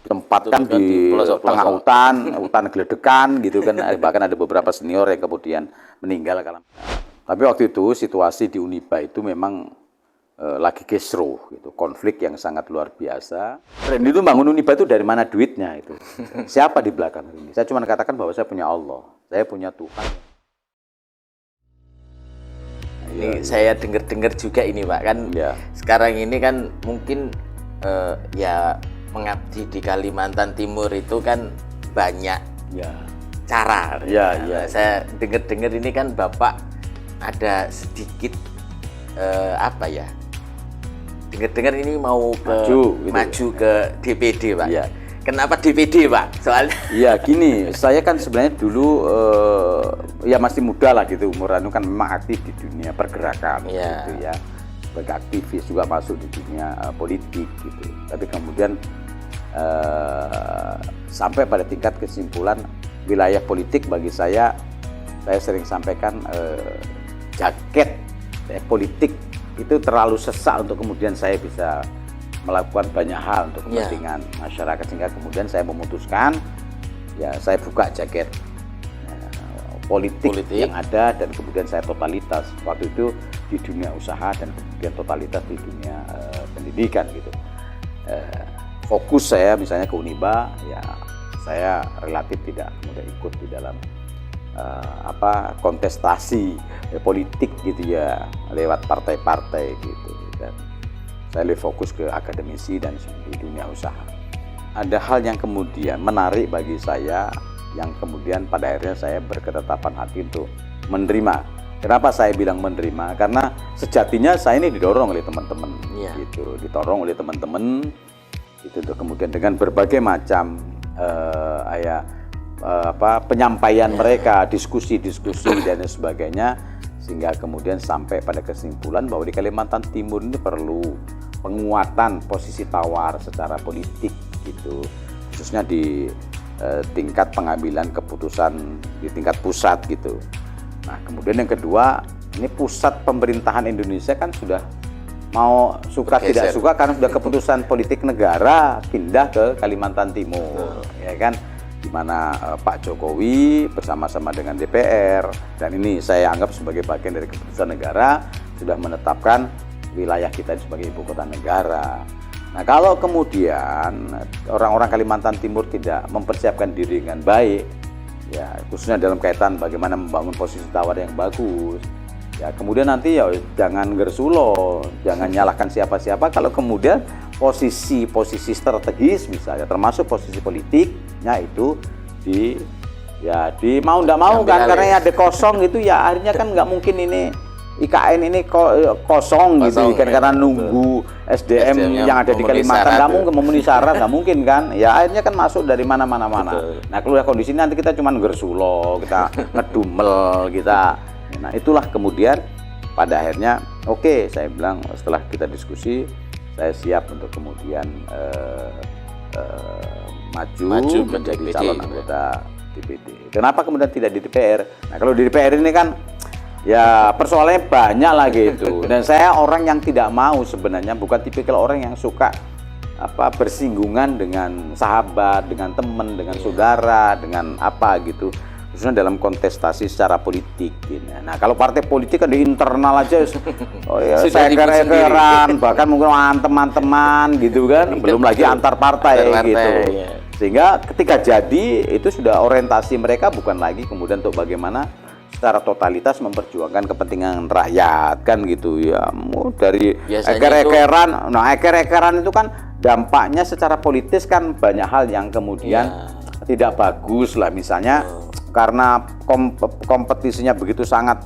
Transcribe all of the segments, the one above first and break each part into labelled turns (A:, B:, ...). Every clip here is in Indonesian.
A: tempatkan di tengah hutan geledekan gitu kan. Bahkan ada beberapa senior yang kemudian meninggal. Tapi waktu itu situasi di Uniba itu memang lagi kisruh gitu, konflik yang sangat luar biasa. Randy itu bangun Uniba itu dari mana duitnya itu? Siapa di belakang ini? Saya cuma katakan bahwa saya punya Allah, saya punya Tuhan.
B: Ini saya dengar-dengar juga ini Pak kan, sekarang ini kan mungkin ya mengabdi di Kalimantan Timur itu kan banyak cara. Saya dengar-dengar ini kan Bapak ada sedikit apa ya? Dengar-dengar ini mau maju ke DPD Pak. Ya. Kenapa DPD Pak? Soalnya
A: ya gini, saya kan sebenarnya dulu ya masih muda lah gitu, umur kan memang aktif di dunia pergerakan gitu ya. Sebagai aktivis juga masuk di dunia politik gitu. Tapi kemudian sampai pada tingkat kesimpulan wilayah politik bagi saya sering sampaikan jaket politik itu terlalu sesak untuk kemudian saya bisa melakukan banyak hal untuk kepentingan masyarakat, sehingga kemudian saya memutuskan ya saya buka jaket politik yang ada dan kemudian saya totalitas waktu itu di dunia usaha dan kemudian totalitas di dunia pendidikan gitu. Fokus saya misalnya ke Uniba, ya saya relatif tidak mudah ikut di dalam kontestasi politik gitu ya lewat partai-partai gitu, dan saya lebih fokus ke akademisi dan di dunia usaha. Ada hal yang kemudian menarik bagi saya yang kemudian pada akhirnya saya berketetapan hati untuk menerima. Kenapa saya bilang menerima? Karena sejatinya saya ini didorong oleh teman-teman gitu, didorong oleh teman-teman itu untuk kemudian dengan berbagai macam penyampaian mereka, diskusi-diskusi dan sebagainya, sehingga kemudian sampai pada kesimpulan bahwa di Kalimantan Timur ini perlu penguatan posisi tawar secara politik gitu, khususnya di tingkat pengambilan keputusan di tingkat pusat gitu. Nah kemudian yang kedua, ini pusat pemerintahan Indonesia kan sudah mau suka tidak suka karena sudah keputusan politik negara pindah ke Kalimantan Timur, ya kan? Di mana Pak Jokowi bersama-sama dengan DPR, dan ini saya anggap sebagai bagian dari keputusan negara, sudah menetapkan wilayah kita sebagai ibu kota negara. Nah kalau kemudian orang-orang Kalimantan Timur tidak mempersiapkan diri dengan baik, ya khususnya dalam kaitan bagaimana membangun posisi tawar yang bagus, ya kemudian nanti ya jangan gersulo, jangan nyalahkan siapa-siapa kalau kemudian posisi strategis misalnya termasuk posisi politiknya itu di mau nggak mau kan, karena ada kosong gitu ya akhirnya kan nggak mungkin ini IKN ini kosong gitu kan, karena nunggu SDM yang ada di Kalimantan nggak mungkin memenuhi syarat, nggak mungkin kan ya, akhirnya kan masuk dari mana-mana. Nah kalau kondisi ini nanti kita cuma gersulo, kita ngedumel kita. Nah itulah kemudian pada akhirnya saya bilang setelah kita diskusi, saya siap untuk kemudian maju menjadi calon anggota DPD. Kenapa kemudian tidak di DPR? Nah kalau di DPR ini kan ya persoalannya banyak lagi itu. Dan saya orang yang tidak mau sebenarnya, bukan tipikal orang yang suka bersinggungan dengan sahabat, dengan teman, dengan saudara, dengan gitu. Khususnya dalam kontestasi secara politik gitu. Nah kalau partai politik kan di internal aja saya eker-ekeran, bahkan mungkin teman-teman gitu kan, belum lagi antar partai gitu. Sehingga ketika jadi itu sudah orientasi mereka bukan lagi kemudian untuk bagaimana secara totalitas memperjuangkan kepentingan rakyat kan gitu ya. Dari eker-ekeran, eker-ekeran itu kan dampaknya secara politis kan banyak hal yang kemudian tidak bagus lah, misalnya karena kompetisinya begitu sangat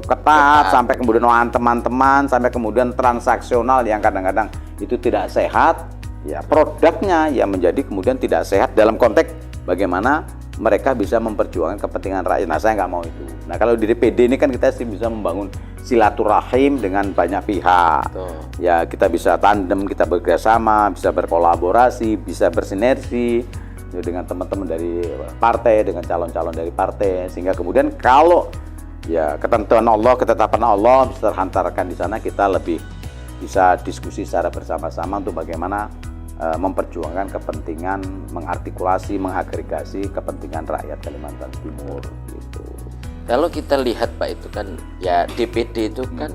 A: ketat sampai kemudian teman-teman, sampai kemudian transaksional yang kadang-kadang itu tidak sehat, ya produknya ya menjadi kemudian tidak sehat dalam konteks bagaimana mereka bisa memperjuangkan kepentingan rakyat. Nah saya nggak mau itu. Nah kalau di DPD ini kan kita sih bisa membangun silaturahim dengan banyak pihak. Ya kita bisa tandem, kita bekerjasama, bisa berkolaborasi, bisa bersinergi dengan teman-teman dari partai, dengan calon-calon dari partai, sehingga kemudian kalau ya ketentuan Allah, ketetapan Allah bisa terhantarkan di sana, kita lebih bisa diskusi secara bersama-sama untuk bagaimana memperjuangkan kepentingan, mengartikulasi, mengagregasi kepentingan rakyat Kalimantan Timur gitu.
B: Kalau kita lihat Pak, itu kan ya DPD itu kan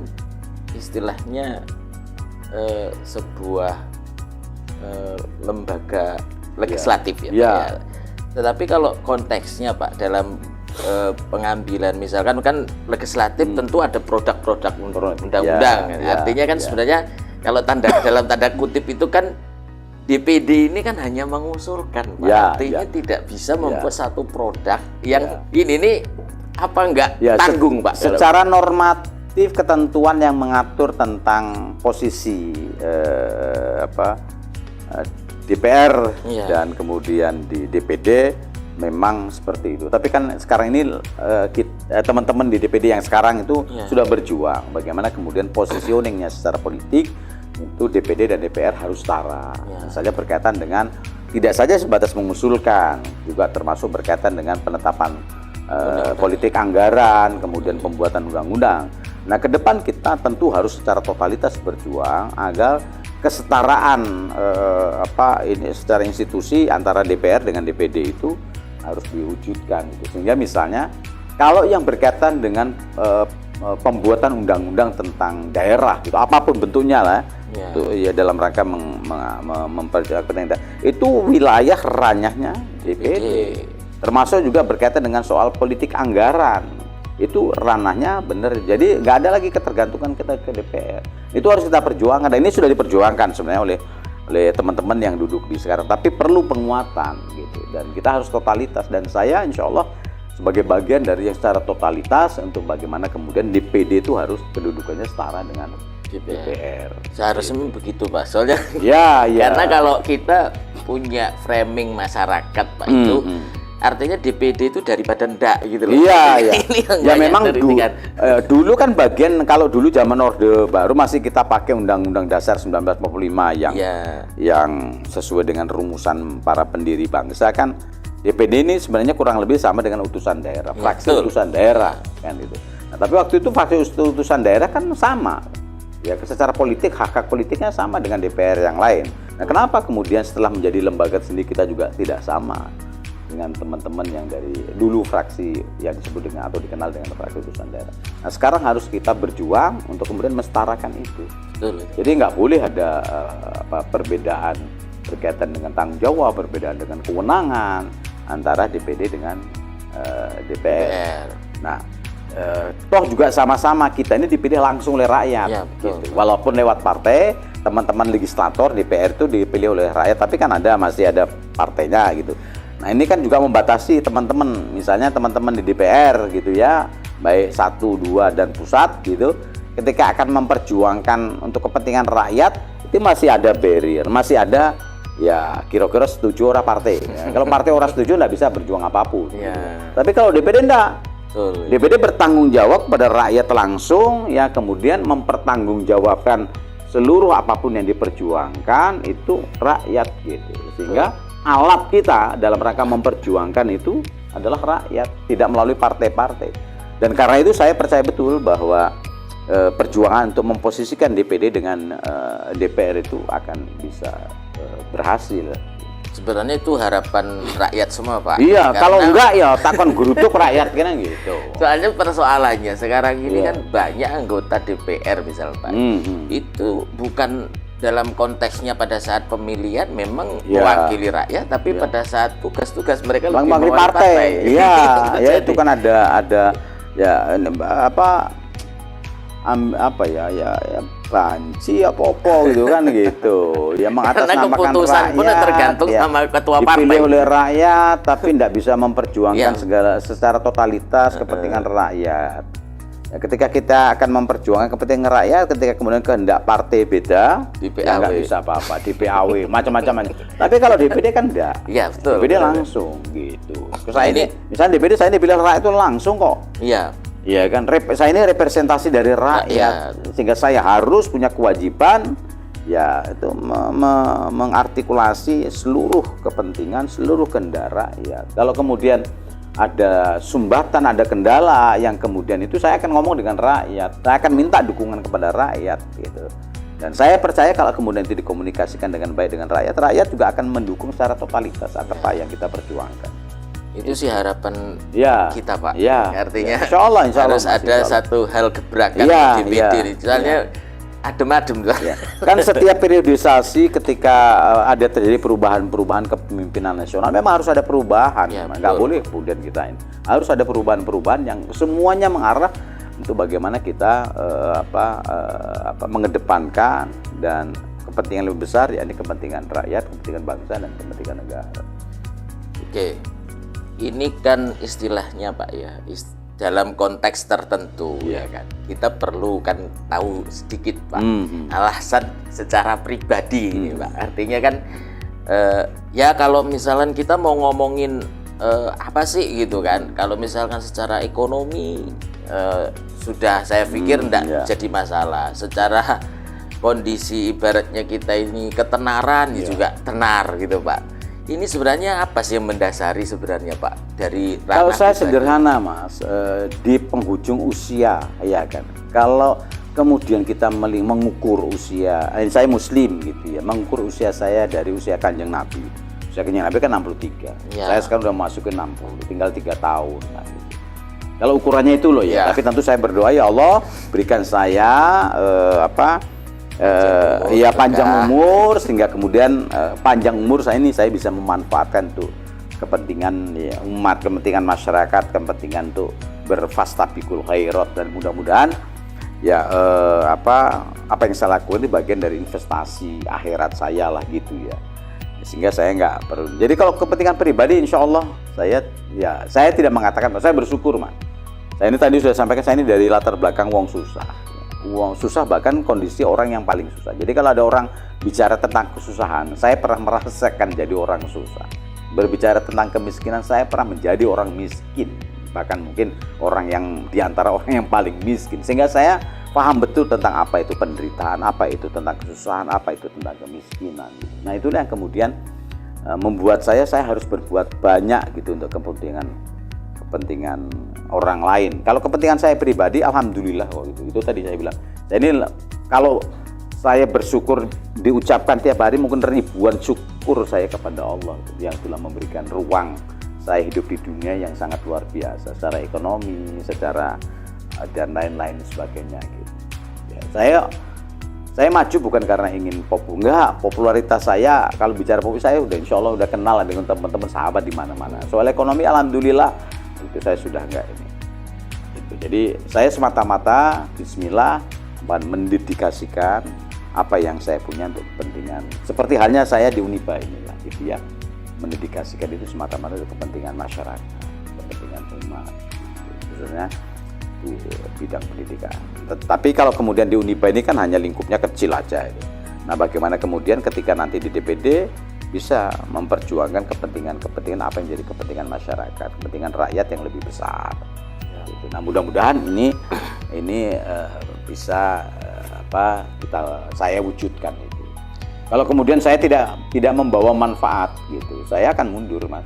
B: istilahnya sebuah lembaga legislatif ya. Pak, ya. Tetapi kalau konteksnya Pak dalam pengambilan misalkan kan legislatif tentu ada produk-produk undang-undang. Artinya kan sebenarnya kalau dalam tanda kutip itu kan DPD ini kan hanya mengusulkan, Pak. Artinya tidak bisa membuat satu produk yang ini nih apa enggak tanggung, Pak.
A: Secara normatif ketentuan yang mengatur tentang posisi DPR dan kemudian di DPD memang seperti itu. Tapi kan sekarang ini teman-teman di DPD yang sekarang itu sudah berjuang bagaimana kemudian positioningnya secara politik itu DPD dan DPR harus setara. Saja berkaitan dengan tidak saja sebatas mengusulkan, juga termasuk berkaitan dengan penetapan politik anggaran, kemudian pembuatan undang-undang. Nah, ke depan kita tentu harus secara totalitas berjuang agar kesetaraan secara institusi antara DPR dengan DPD itu harus diwujudkan gitu. Sehingga misalnya kalau yang berkaitan dengan pembuatan undang-undang tentang daerah gitu, apapun bentuknya lah, itu ya dalam rangka memperjuangkan itu wilayah ranahnya DPD. Termasuk juga berkaitan dengan soal politik anggaran, itu ranahnya benar. Jadi nggak ada lagi ketergantungan kita ke DPR. Itu harus kita perjuangkan, dan ini sudah diperjuangkan sebenarnya oleh teman-teman yang duduk di sekarang. Tapi perlu penguatan gitu, dan kita harus totalitas. Dan saya insya Allah sebagai bagian dari yang secara totalitas untuk bagaimana kemudian DPD itu harus kedudukannya setara dengan DPR.
B: Seharusnya begitu Pak, soalnya karena kalau kita punya framing masyarakat Pak itu artinya DPD itu daripada ndak gitu loh.
A: Ya memang dulu kan bagian, kalau dulu zaman Orde Baru masih kita pakai Undang-Undang Dasar 1945 yang sesuai dengan rumusan para pendiri bangsa kan. DPD ini sebenarnya kurang lebih sama dengan utusan daerah, fraksi utusan daerah kan gitu. Nah, tapi waktu itu fraksi utusan daerah kan sama. Ya, secara politik, hak-hak politiknya sama dengan DPR yang lain. Nah, kenapa kemudian setelah menjadi lembaga sendiri kita juga tidak sama dengan teman-teman yang dari dulu fraksi yang disebut dengan atau dikenal dengan fraksi utusan daerah. Nah, sekarang harus kita berjuang untuk kemudian mensetarakan itu. Jadi nggak boleh ada perbedaan berkaitan dengan tanggung jawab, perbedaan dengan kewenangan antara DPD dengan DPR. Nah, toh juga sama-sama kita ini dipilih langsung oleh rakyat, gitu. Walaupun lewat partai, teman-teman legislator DPR itu dipilih oleh rakyat, tapi kan masih ada partainya gitu. Nah, ini kan juga membatasi teman-teman, misalnya teman-teman di DPR gitu ya, baik 1, 2 dan pusat gitu, ketika akan memperjuangkan untuk kepentingan rakyat itu masih ada barrier, masih ada ya kira-kira setuju orang partai. Ya, kalau partai orang setuju nggak bisa berjuang apapun. Gitu. Tapi kalau DPD enggak. DPD bertanggung jawab pada rakyat langsung, ya kemudian mempertanggungjawabkan seluruh apapun yang diperjuangkan itu rakyat gitu. Sehingga alat kita dalam rangka memperjuangkan itu adalah rakyat, tidak melalui partai-partai. Dan karena itu saya percaya betul bahwa perjuangan untuk memposisikan DPD dengan DPR itu akan bisa berhasil.
B: Sebenarnya itu harapan rakyat semua Pak.
A: Iya, kalau enggak ya takon gerutuk rakyat kan gitu.
B: Soalnya persoalannya sekarang ini kan banyak anggota DPR misal Pak. Itu bukan dalam konteksnya pada saat pemilihan memang mewakili rakyat, tapi pada saat tugas-tugas mereka lebih mewakili partai.
A: Iya, ya itu kan ada ya banci apa-apa gitu kan gitu. Ya mengatasnamakan
B: keputusan
A: rakyat.
B: Pun tergantung sama ketua partai.
A: Dipilih oleh rakyat tapi tidak bisa memperjuangkan segala secara totalitas kepentingan rakyat. Ya, ketika kita akan memperjuangkan kepentingan rakyat, ketika kemudian kehendak partai beda, ya nggak bisa apa-apa, DPAW, macam-macam. Tapi kalau DPD kan enggak.
B: Iya, betul.
A: DPD langsung gitu. Misalnya DPD saya dipilih rakyat itu langsung kok.
B: Iya.
A: Iya kan, saya ini representasi dari rakyat, sehingga saya harus punya kewajiban ya itu mengartikulasi seluruh kepentingan, seluruh kehendak rakyat. Kalau kemudian ada sumbatan, ada kendala yang kemudian itu saya akan ngomong dengan rakyat, saya akan minta dukungan kepada rakyat gitu. Dan saya percaya kalau kemudian itu dikomunikasikan dengan baik dengan rakyat, rakyat juga akan mendukung secara totalitas apa yang kita perjuangkan.
B: Itu sih harapan kita, Pak. Artinya
A: insya Allah,
B: harus ada satu hal gebrakan di DPD. Misalnya adem-adem lah.
A: Kan setiap periodisasi ketika ada terjadi perubahan-perubahan kepemimpinan nasional, memang harus ada perubahan. Nggak boleh kemudian kita ini. Harus ada perubahan-perubahan yang semuanya mengarah untuk bagaimana kita mengedepankan dan kepentingan lebih besar, yakni kepentingan rakyat, kepentingan bangsa dan kepentingan negara.
B: Oke, ini kan istilahnya Pak ya, dalam konteks tertentu ya kan, kita perlu kan tahu sedikit Pak alasan secara pribadi ini Pak. Artinya kan ya kalau misalkan kita mau ngomongin apa sih gitu kan, kalau misalkan secara ekonomi sudah saya pikir enggak jadi masalah. Secara kondisi ibaratnya kita ini ketenaran juga tenar gitu Pak. Ini sebenarnya apa sih yang mendasari sebenarnya Pak dari ranah?
A: Kalau saya sederhana Mas, di penghujung usia ya kan. Kalau kemudian kita mengukur usia, saya Muslim gitu ya, mengukur usia saya dari usia Kanjeng Nabi. Usia Kanjeng Nabi kan 63. Saya sekarang udah masuk ke 60, tinggal 3 tahun. Nah, gitu. Kalau ukurannya itu loh ya. Tapi tentu saya berdoa ya Allah berikan saya panjang umur sehingga kemudian panjang umur saya bisa memanfaatkan tuh kepentingan umat, kepentingan masyarakat, kepentingan tuh berfastabiqul khairat, dan mudah-mudahan apa yang saya lakukan ini bagian dari investasi akhirat saya lah gitu ya, sehingga saya nggak perlu. Jadi kalau kepentingan pribadi insya Allah saya tidak mengatakan, saya bersyukur Mas. Saya ini tadi sudah sampaikan, saya ini dari latar belakang wong susah, bahkan kondisi orang yang paling susah. Jadi kalau ada orang bicara tentang kesusahan, saya pernah merasakan jadi orang susah. Berbicara tentang kemiskinan, saya pernah menjadi orang miskin, bahkan mungkin orang yang diantara orang yang paling miskin, sehingga saya paham betul tentang apa itu penderitaan, apa itu tentang kesusahan, apa itu tentang kemiskinan. Nah itulah yang kemudian membuat saya harus berbuat banyak gitu untuk kepentingan orang lain. Kalau kepentingan saya pribadi, alhamdulillah itu tadi saya bilang. Jadi kalau saya bersyukur diucapkan tiap hari, mungkin ribuan syukur saya kepada Allah yang telah memberikan ruang saya hidup di dunia yang sangat luar biasa secara ekonomi, secara dan lain-lain sebagainya gitu. Ya, saya maju bukan karena ingin popularitas saya, kalau bicara popularitas saya udah insya Allah udah kenal dengan teman-teman sahabat di mana-mana. Soal ekonomi alhamdulillah itu saya sudah enggak ini. Jadi saya semata-mata bismillah mendedikasikan apa yang saya punya untuk kepentingan. Seperti halnya saya di Uniba inilah gitu ya. Mendedikasikan itu semata-mata untuk kepentingan masyarakat, kepentingan umat, khususnya di bidang pendidikan. Tapi kalau kemudian di Uniba ini kan hanya lingkupnya kecil aja itu. Nah, bagaimana kemudian ketika nanti di DPD bisa memperjuangkan kepentingan apa yang jadi kepentingan masyarakat, kepentingan rakyat yang lebih besar. Gitu. Nah, mudah-mudahan ini bisa saya wujudkan itu. Kalau kemudian saya tidak membawa manfaat gitu, saya akan mundur Mas.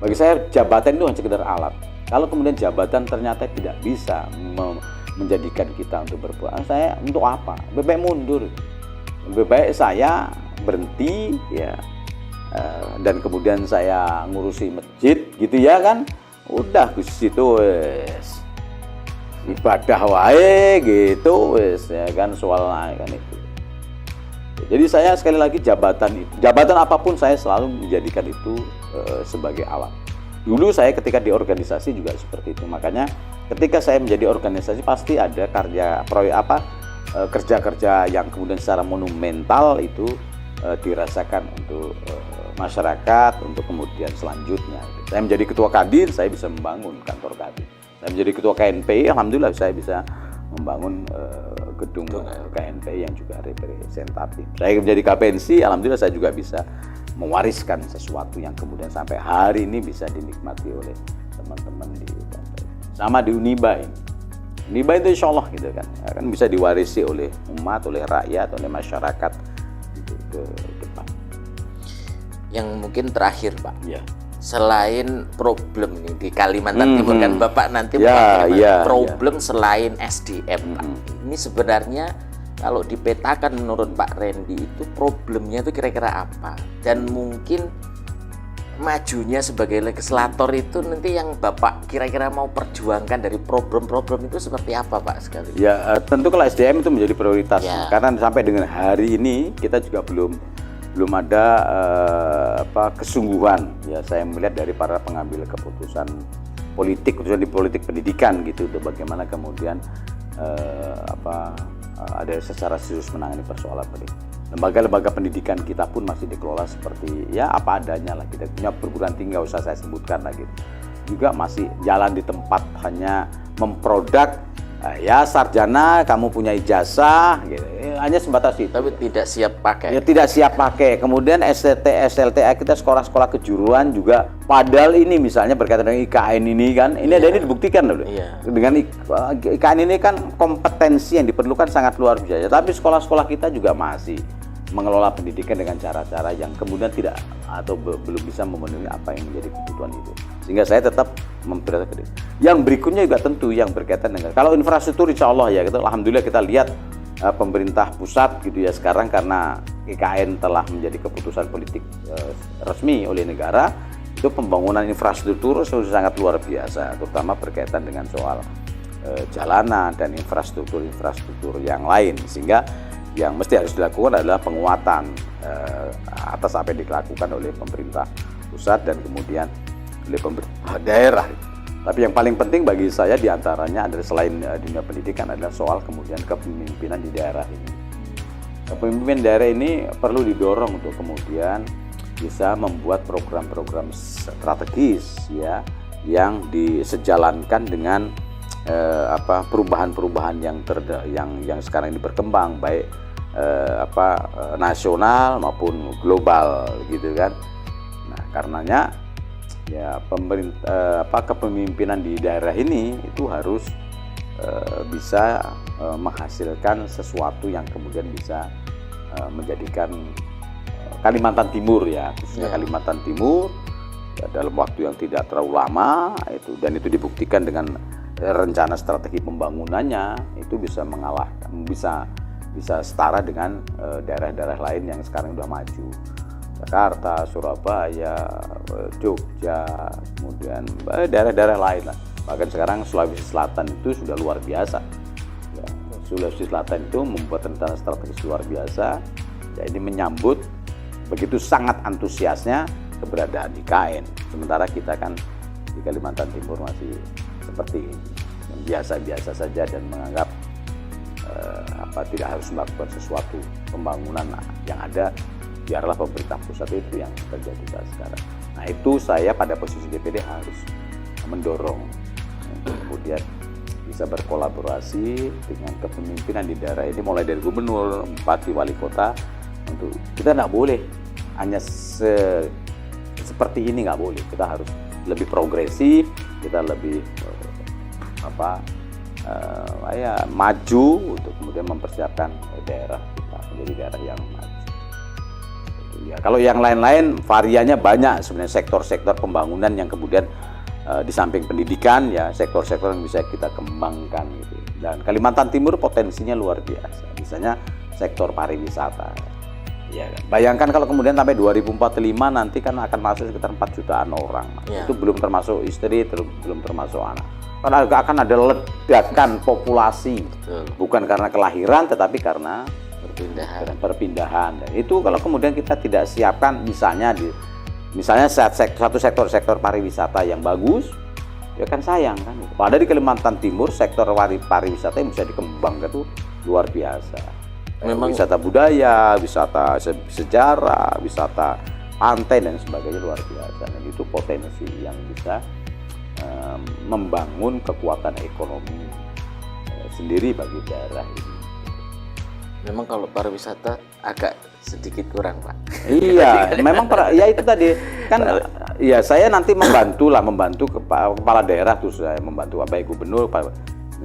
A: Bagi saya jabatan itu hanya sekedar alat. Kalau kemudian jabatan ternyata tidak bisa menjadikan kita untuk berbuat, saya untuk apa? Lebih baik mundur. Lebih baik saya berhenti ya, dan kemudian saya ngurusi masjid gitu ya kan, udah ke situ wes ibadah wae gitu wes ya kan, soal kan itu. Jadi saya sekali lagi jabatan apapun saya selalu menjadikan itu sebagai alat. Dulu saya ketika di organisasi juga seperti itu, makanya ketika saya menjadi organisasi pasti ada kerja-kerja yang kemudian secara monumental itu dirasakan untuk masyarakat, untuk kemudian selanjutnya. Saya menjadi ketua Kadin, saya bisa membangun kantor Kadin. Saya menjadi ketua KNPI, alhamdulillah saya bisa membangun gedung KNPI yang juga representatif. Saya menjadi KPNC, alhamdulillah saya juga bisa mewariskan sesuatu yang kemudian sampai hari ini bisa dinikmati oleh teman-teman di KNPI. Sama di Uniba ini. Uniba itu insya Allah gitu kan, akan bisa diwarisi oleh umat, oleh rakyat, oleh masyarakat ke depan.
B: Yang mungkin terakhir Pak, selain problem nih di Kalimantan Timur kan Bapak nanti problem selain SDM Pak. Ini sebenarnya kalau dipetakan menurut Pak Randy itu problemnya itu kira-kira apa? Dan mungkin majunya sebagai legislator itu nanti yang Bapak kira-kira mau perjuangkan dari problem-problem itu seperti apa Pak sekali?
A: Ya tentu kalau SDM itu menjadi prioritas karena sampai dengan hari ini kita juga belum ada kesungguhan ya, saya melihat dari para pengambil keputusan di politik pendidikan gitu, bagaimana kemudian ada secara serius menangani persoalan pendidikan. Lembaga-lembaga pendidikan kita pun masih dikelola seperti ya apa adanya lah. Kita punya perguruan tinggi, nggak usah saya sebutkan lagi, juga masih jalan di tempat, hanya memproduk ya sarjana, kamu punya ijazah gitu. Hanya sebatas itu.
B: Tapi tidak siap pakai.
A: Ya tidak siap pakai. Kemudian SLTA kita sekolah-sekolah kejuruan juga, padahal ini misalnya berkaitan dengan IKN ini kan, ini ada ini dibuktikan loh. Dengan IKN ini kan kompetensi yang diperlukan sangat luar biasa. Tapi sekolah-sekolah kita juga masih mengelola pendidikan dengan cara-cara yang kemudian tidak atau belum bisa memenuhi apa yang menjadi kebutuhan itu. Sehingga saya tetap memprioritaskan. Yang berikutnya juga tentu yang berkaitan dengan kalau infrastruktur, insya Allah ya, gitu. Alhamdulillah kita lihat pemerintah pusat gitu ya sekarang, karena IKN telah menjadi keputusan politik resmi oleh negara, itu pembangunan infrastruktur sudah sangat luar biasa, terutama berkaitan dengan soal jalanan dan infrastruktur yang lain. Sehingga yang mesti harus dilakukan adalah penguatan atas apa yang dilakukan oleh pemerintah pusat dan kemudian oleh pemerintah daerah. Tapi yang paling penting bagi saya diantaranya adalah selain dunia pendidikan adalah soal kemudian kepemimpinan di daerah ini. Kepemimpinan daerah ini perlu didorong untuk kemudian bisa membuat program-program strategis ya yang disejalankan dengan perubahan-perubahan yang sekarang ini berkembang, baik nasional maupun global gitu kan. Nah, karenanya ya kepemimpinan di daerah ini itu harus bisa menghasilkan sesuatu yang kemudian bisa menjadikan Kalimantan Timur ya, khususnya Kalimantan Timur ya, dalam waktu yang tidak terlalu lama itu, dan itu dibuktikan dengan rencana strategi pembangunannya itu bisa mengalahkan, bisa setara dengan daerah-daerah lain yang sekarang sudah maju. Jakarta, Surabaya, Jogja, kemudian daerah-daerah lain lah. Bahkan sekarang Sulawesi Selatan itu sudah luar biasa. Ya, Sulawesi Selatan itu membuat rencana strategis luar biasa. Ya, ini menyambut begitu sangat antusiasnya keberadaan IKN. Sementara kita kan di Kalimantan Timur masih seperti biasa-biasa saja dan menganggap tidak harus melakukan sesuatu pembangunan yang ada. Biarlah pemerintah pusat itu yang terjadi saat sekarang. Nah itu saya pada posisi DPD harus mendorong untuk kemudian bisa berkolaborasi dengan kepemimpinan di daerah ini, mulai dari gubernur, bupati, wali kota. Untuk kita nggak boleh hanya seperti ini, nggak boleh. Kita harus lebih progresif, kita lebih maju untuk kemudian mempersiapkan daerah kita menjadi daerah yang maju. Ya, kalau yang lain-lain variannya banyak sebenarnya, sektor-sektor pembangunan yang kemudian di samping pendidikan ya sektor-sektor yang bisa kita kembangkan gitu. Dan Kalimantan Timur potensinya luar biasa, misalnya sektor pariwisata. Ya, bayangkan kalau kemudian sampai 2045 nanti kan akan masuk sekitar 4 jutaan orang. Itu belum termasuk istri, belum termasuk anak. Karena akan ada ledakan populasi. Bukan karena kelahiran tetapi karena perpindahan. Dan itu kalau kemudian kita tidak siapkan, misalnya satu sektor pariwisata yang bagus, ya kan sayang kan. Padahal di Kalimantan Timur sektor pariwisata yang bisa dikembangkan itu luar biasa. Memang wisata budaya, wisata sejarah, wisata pantai dan sebagainya luar biasa. Dan itu potensi yang bisa membangun kekuatan ekonomi sendiri bagi daerah ini.
B: Memang kalau pariwisata agak sedikit kurang, Pak.
A: Iya, memang ya itu tadi kan ya saya nanti membantu kepala daerah, terus saya membantu baik gubernur,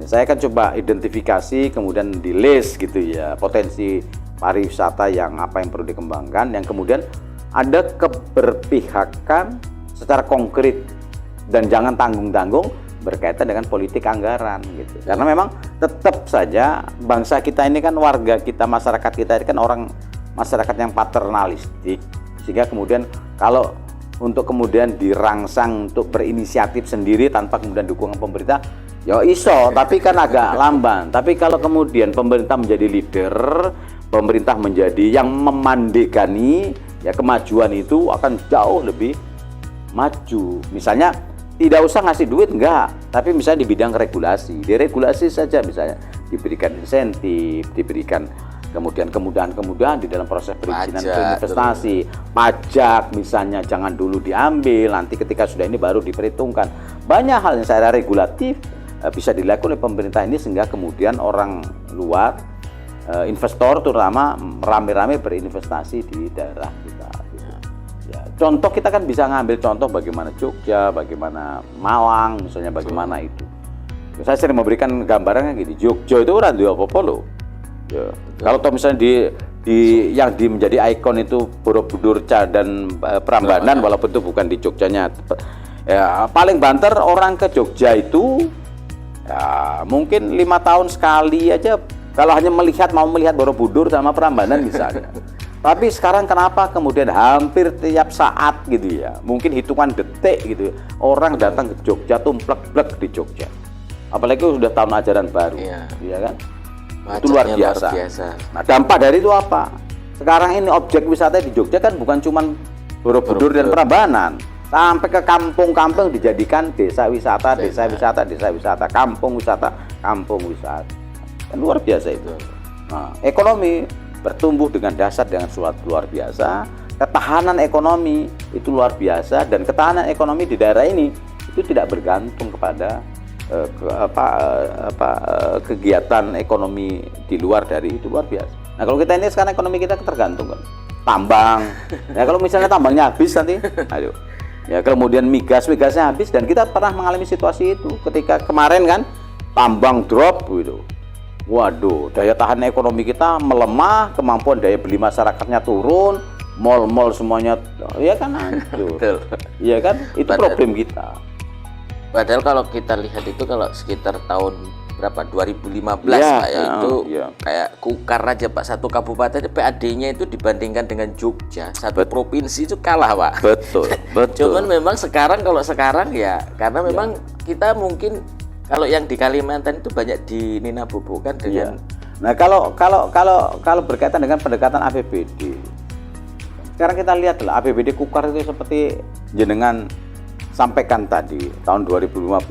A: saya kan coba identifikasi kemudian di list gitu ya potensi pariwisata yang perlu dikembangkan, yang kemudian ada keberpihakan secara konkret dan jangan tanggung-tanggung berkaitan dengan politik anggaran gitu. Karena memang tetap saja bangsa kita ini kan, warga kita, masyarakat kita ini kan orang masyarakat yang paternalistik, sehingga kemudian kalau untuk kemudian dirangsang untuk berinisiatif sendiri tanpa kemudian dukungan pemerintah, ya iso, tapi kan agak lamban. Tapi kalau kemudian pemerintah menjadi leader, pemerintah menjadi yang memandegani, ya kemajuan itu akan jauh lebih maju. Misalnya tidak usah ngasih duit, enggak, tapi misalnya di bidang regulasi, diregulasi saja, misalnya diberikan insentif, diberikan kemudian kemudahan-kemudahan di dalam proses perizinan investasi, pajak misalnya jangan dulu diambil, nanti ketika sudah ini baru diperhitungkan. Banyak hal yang secara regulatif bisa dilakukan oleh pemerintah ini, sehingga kemudian orang luar, investor terutama rame-rame berinvestasi di daerah kita. Ya, contoh kita kan bisa ngambil contoh bagaimana Jogja, bagaimana Malang, misalnya bagaimana itu. Saya sering memberikan gambarannya gini, Jogja itu orang dua apa loh. Ya. Kalau misalnya yang menjadi ikon itu Borobudur dan Prambanan, walaupun itu bukan di Jogjanya, ya, paling banter orang ke Jogja itu ya, mungkin 5 tahun sekali aja kalau hanya mau melihat Borobudur sama Prambanan misalnya. Tapi sekarang kenapa kemudian hampir tiap saat gitu ya, mungkin hitungan detik gitu, orang datang ke Jogja tuh plek-plek di Jogja. Apalagi sudah tahun ajaran baru, ya kan? Itu luar biasa. Nah, dampak dari itu apa? Sekarang ini objek wisata di Jogja kan bukan cuma Borobudur dan Prambanan, sampai ke kampung-kampung dijadikan desa wisata, kampung wisata. Kan luar biasa itu. Nah, ekonomi bertumbuh dengan dasar dengan suatu luar biasa, ketahanan ekonomi itu luar biasa, dan ketahanan ekonomi di daerah ini itu tidak bergantung kepada kegiatan ekonomi di luar dari itu, luar biasa. Nah, kalau kita ini sekarang ekonomi kita tergantung kan tambang. Ya kalau misalnya tambangnya habis nanti, aduh. Ya kemudian migasnya habis, dan kita pernah mengalami situasi itu ketika kemarin kan tambang drop gitu. Waduh, daya tahan ekonomi kita melemah, kemampuan daya beli masyarakatnya turun, mal-mal semuanya ya kan hancur. Iya kan? Itu problem kita.
B: Padahal kalau kita lihat itu kalau sekitar tahun berapa 2015 Pak ya, itu kayak Kukar aja Pak, satu kabupaten PAD-nya itu dibandingkan dengan Jogja satu provinsi itu kalah Pak.
A: Betul.
B: Cuman memang sekarang ya karena memang kita mungkin kalau yang di Kalimantan itu banyak dininabobokan dengan.
A: Nah kalau berkaitan dengan pendekatan APBD, sekarang kita lihatlah APBD Kukar itu seperti jenengan sampaikan tadi tahun 2015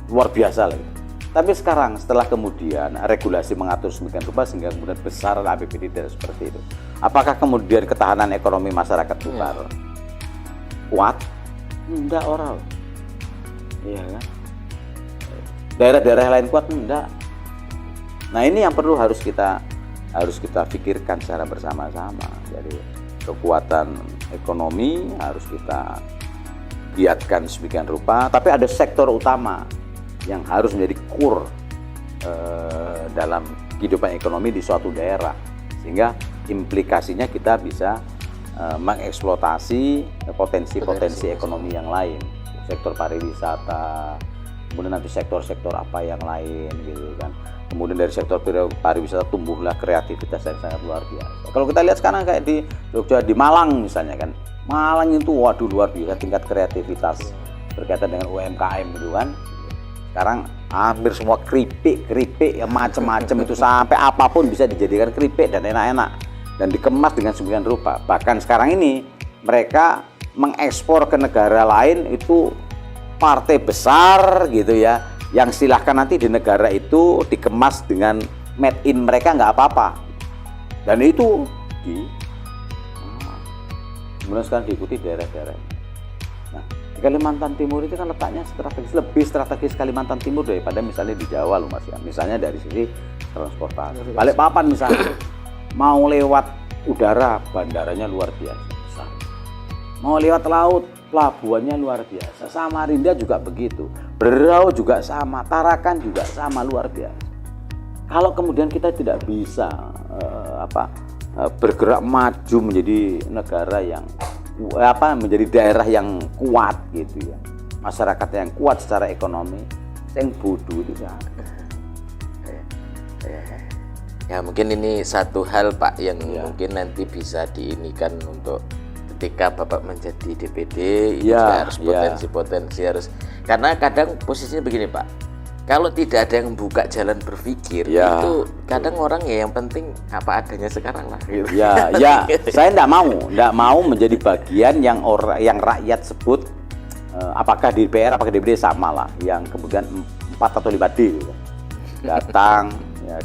A: luar biasa lagi. Tapi sekarang setelah kemudian regulasi mengatur sedemikian rupa sehingga kemudian besar APBD tidak seperti itu. Apakah kemudian ketahanan ekonomi masyarakat Kukar kuat? Enggak orang. Iya kan? Daerah-daerah lain kuat enggak. Nah, ini yang perlu harus kita pikirkan secara bersama-sama. Jadi kekuatan ekonomi harus kita giatkan sedemikian rupa, tapi ada sektor utama yang harus menjadi core dalam kehidupan ekonomi di suatu daerah, sehingga implikasinya kita bisa mengeksploitasi potensi ekonomi yang lain, sektor pariwisata, kemudian nanti sektor-sektor apa yang lain gitu kan. Kemudian dari sektor pariwisata tumbuhlah kreativitas yang sangat luar biasa. Kalau kita lihat sekarang kayak di Jogja, di Malang misalnya kan, Malang itu waduh luar biasa tingkat kreativitas berkaitan dengan UMKM gitu kan. Sekarang hampir semua keripik ya macam-macam itu, sampai apapun bisa dijadikan keripik dan enak-enak dan dikemas dengan sedemikian rupa. Bahkan sekarang ini mereka mengekspor ke negara lain itu partai besar gitu ya, yang silahkan nanti di negara itu dikemas dengan made in mereka nggak apa-apa, dan itu kemudian sekarang diikuti daerah-daerah. Nah, di Kalimantan Timur itu kan letaknya strategis, lebih strategis Kalimantan Timur daripada misalnya di Jawa loh Mas ya. Misalnya dari sisi transportasi. Balikpapan misalnya, mau lewat udara bandaranya luar biasa besar. Mau lewat laut pelabuhannya luar biasa. Samarinda juga begitu. Berau juga sama, Tarakan juga sama, luar biasa. Kalau kemudian kita tidak bisa bergerak maju menjadi negara yang menjadi daerah yang kuat gitu ya, masyarakat yang kuat secara ekonomi, yang bodoh itu siapa?
B: Ya mungkin ini satu hal Pak yang mungkin nanti bisa diinikan untuk ketika Bapak menjadi DPD ini harus potensi-potensi harus, karena kadang posisinya begini Pak, kalau tidak ada yang buka jalan berpikir itu kadang orang yang penting apa adanya sekarang lah gitu.
A: Saya enggak mau menjadi bagian yang rakyat sebut apakah di DPR apakah di DPD sama lah, yang kemudian 4 atau 5D gitu. Datang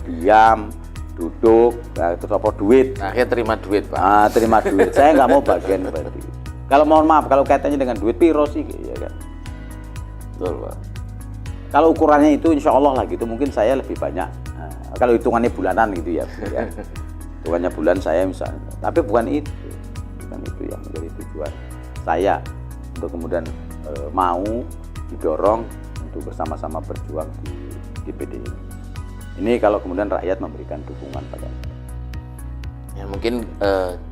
A: diam, duduk, terus apa duit.
B: Akhirnya terima duit Pak.
A: Terima duit. Saya nggak mau bagian seperti itu. Kalau mohon maaf, kalau kaitannya dengan duit piro sih, ya kan. Betul Pak. Kalau ukurannya itu insya Allah lah gitu, mungkin saya lebih banyak. Kalau hitungannya bulanan gitu ya. Hitungannya bulan saya misalnya. Tapi bukan itu yang menjadi tujuan saya untuk kemudian mau didorong untuk bersama-sama berjuang di DPD ini. Ini kalau kemudian rakyat memberikan dukungan pada kita.
B: Ya mungkin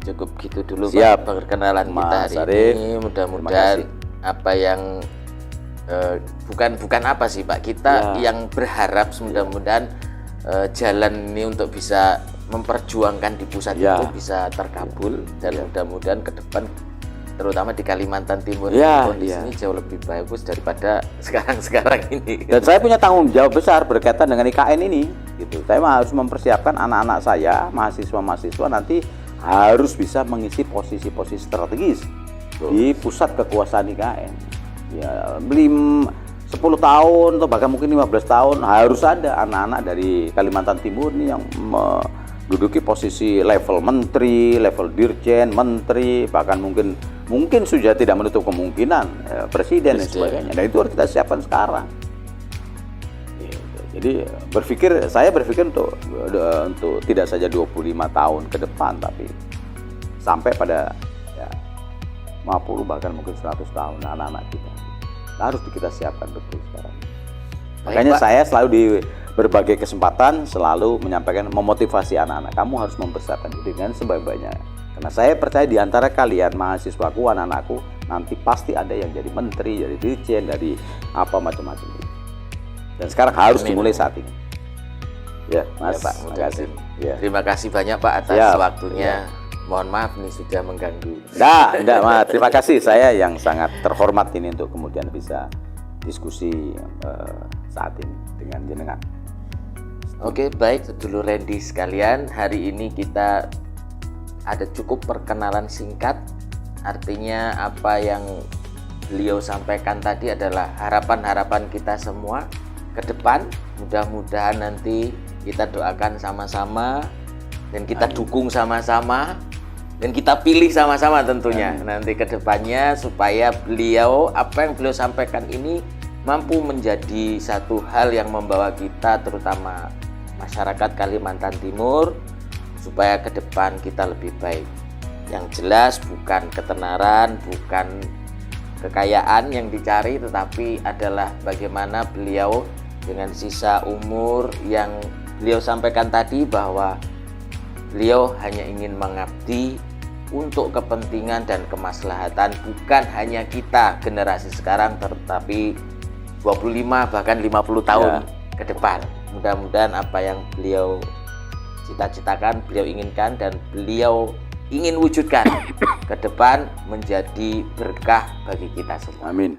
B: cukup gitu dulu Pak perkenalan kita hari ini. Mudah-mudahan apa yang bukan apa sih Pak, kita yang berharap mudah-mudahan jalan ini untuk bisa memperjuangkan di pusat itu bisa terkabul, dan mudah-mudahan ke depan terutama di Kalimantan Timur kondisinya jauh lebih bagus daripada sekarang ini.
A: Dan saya punya tanggung jawab besar berkaitan dengan IKN ini gitu. Saya harus mempersiapkan anak-anak saya, mahasiswa-mahasiswa nanti harus bisa mengisi posisi-posisi strategis di pusat kekuasaan IKN. Ya, 10 tahun atau bahkan mungkin 15 tahun harus ada anak-anak dari Kalimantan Timur ini yang menduduki posisi level menteri, level dirjen, menteri, bahkan mungkin sudah tidak menutup kemungkinan presiden dan sebagainya. Dan itu harus kita siapkan sekarang. Jadi saya berpikir untuk tidak saja 25 tahun ke depan, tapi sampai pada 50 bahkan mungkin 100 tahun anak-anak kita harus kita siapkan betul sekarang. Makanya saya selalu di berbagai kesempatan selalu menyampaikan, memotivasi anak-anak, kamu harus mempersiapkan diri dengan sebaik-baiknya. Karena saya percaya di antara kalian mahasiswaku, anak-anakku nanti pasti ada yang jadi menteri, jadi dirjen, dari apa macam-macam. Dan sekarang harus dimulai saat ini. Ya, Mas.
B: Pak,
A: terima kasih.
B: Terima kasih banyak Pak atas waktunya. Mohon maaf nih sudah mengganggu.
A: Enggak, Mas. Terima kasih, saya yang sangat terhormat ini untuk kemudian bisa diskusi saat ini dengan jenengan.
B: Oke, baik sedulur Randy sekalian, hari ini kita ada cukup perkenalan singkat. Artinya apa yang beliau sampaikan tadi adalah harapan-harapan kita semua ke depan. Mudah-mudahan nanti kita doakan sama-sama dan kita dukung sama-sama dan kita pilih sama-sama tentunya nanti ke depannya, supaya beliau, apa yang beliau sampaikan ini mampu menjadi satu hal yang membawa kita, terutama masyarakat Kalimantan Timur, supaya ke depan kita lebih baik. Yang jelas bukan ketenaran, bukan kekayaan yang dicari, tetapi adalah bagaimana beliau dengan sisa umur yang beliau sampaikan tadi, bahwa beliau hanya ingin mengabdi untuk kepentingan dan kemaslahatan bukan hanya kita generasi sekarang, tetapi 25 bahkan 50 tahun ke depan. Mudah-mudahan apa yang beliau cita-citakan, beliau inginkan, dan beliau ingin wujudkan ke depan menjadi berkah bagi kita semua.
A: Amin.